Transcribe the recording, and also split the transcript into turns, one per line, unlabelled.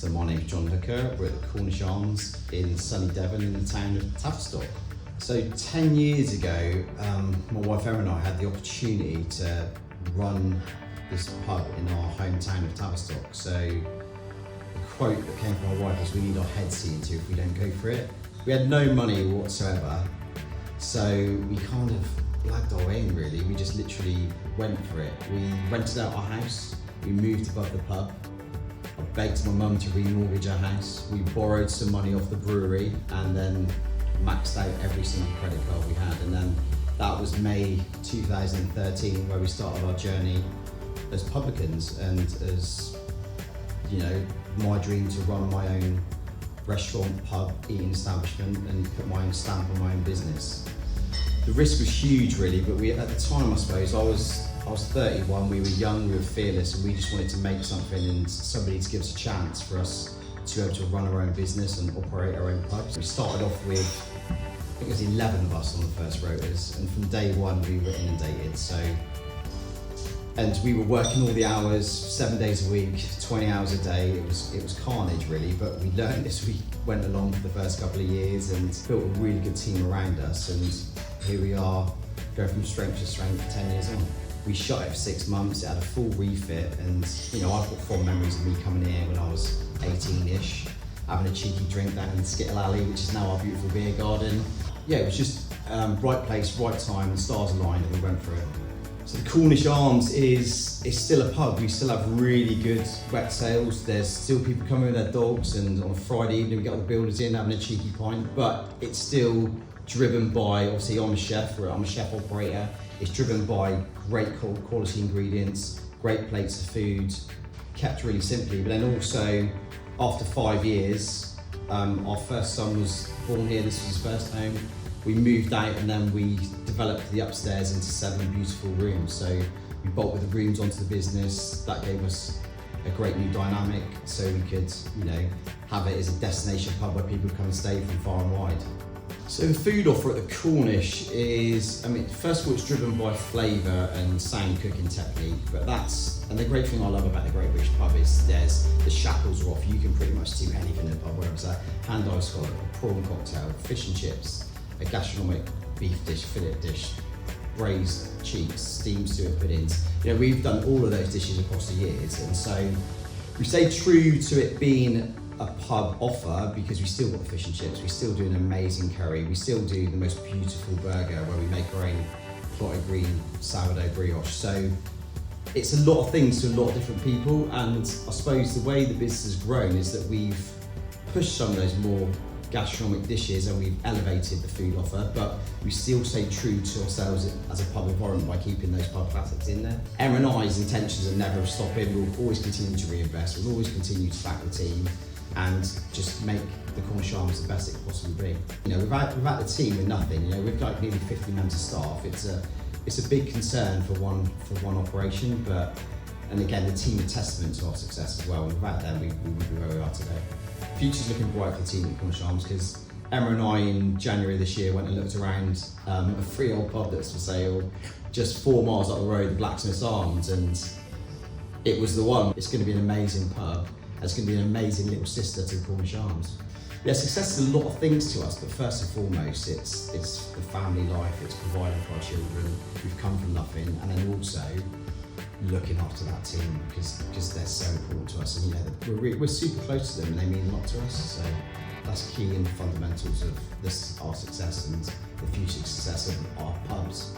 So my name's John Hooker, we're at the Cornish Arms in sunny Devon in the town of Tavistock. So 10 years ago, my wife Emma and I had the opportunity to run this pub in our hometown of Tavistock. So the quote that came from my wife was, we need our heads seen to if we don't go for it. We had no money whatsoever, so we kind of blagged our way in really. We just literally went for it. We rented out our house, we moved above the pub. I begged my mum to remortgage our house. We borrowed some money off the brewery and then maxed out every single credit card we had. And then that was May 2013 where we started our journey as publicans and as, you know, my dream to run my own restaurant, pub, eating establishment and put my own stamp on my own business. The risk was huge really, but at the time I suppose, I was 31, we were young, we were fearless, and we just wanted to make something and somebody to give us a chance for us to be able to run our own business and operate our own pubs. We started off with, I think it was 11 of us on the first rotors, and from day one we were inundated. And we were working all the hours, 7 days a week, 20 hours a day. It was carnage really, but we learned as we went along for the first couple of years and built a really good team around us, and here we are, going from strength to strength 10 years on. We shot it for 6 months, it had a full refit, and you know, I've got fond memories of me coming here when I was 18-ish, having a cheeky drink down in Skittle Alley, which is now our beautiful beer garden. Yeah, it was just right place, right time, and stars aligned, and we went for it. So the Cornish Arms is still a pub. We still have really good wet sales. There's still people coming with their dogs, and on a Friday evening we get all the builders in having a cheeky pint, but it's still driven by, obviously I'm a chef operator. It's driven by great quality ingredients, great plates of food, kept really simply. But then also, after 5 years, our first son was born here. This was his first home. We moved out and then we developed the upstairs into 7 beautiful rooms. So we bolted the rooms onto the business. That gave us a great new dynamic, so we could, you know, have it as a destination pub where people come and stay from far and wide. So the food offer at the Cornish is, I mean, first of all, it's driven by flavour and sound cooking technique, but and the great thing I love about the Great British Pub is the shackles are off. You can pretty much do anything in a pub, whether it's a hand-dyed scallop, a prawn cocktail, fish and chips, a gastronomic beef dish, fillet dish, braised cheeks, steamed suet puddings. You know, we've done all of those dishes across the years, and so we stay true to it being a pub offer because we still got the fish and chips, we still do an amazing curry, we still do the most beautiful burger where we make our own clotted green sourdough brioche. So it's a lot of things to a lot of different people, and I suppose the way the business has grown is that we've pushed some of those more gastronomic dishes and we've elevated the food offer, but we still stay true to ourselves as a pub environment by keeping those pub classics in there. Emma and I's intentions are never stopping. We'll always continue to reinvest, we'll always continue to back the team and just make the Cornish Arms the best it can possibly be. You know, without the team, we're nothing. You know, we've got nearly 50 members of staff. It's a big concern for one operation, and again, the team are testament to our success as well. And without them, we wouldn't be where we are today. The future's looking bright for the team at Cornish Arms because Emma and I in January this year went and looked around a freehold pub that's for sale just 4 miles up the road, the Blacksmith's Arms, and it was the one. It's going to be an amazing pub. It's going to be an amazing little sister to the Cornish Arms. Yeah, success is a lot of things to us, but first and foremost, it's the family life, it's providing for our children. We've come from nothing, and then also looking after that team because they're so important to us, and you know, we're super close to them and they mean a lot to us. So that's key in the fundamentals of our success and the future success of our pubs.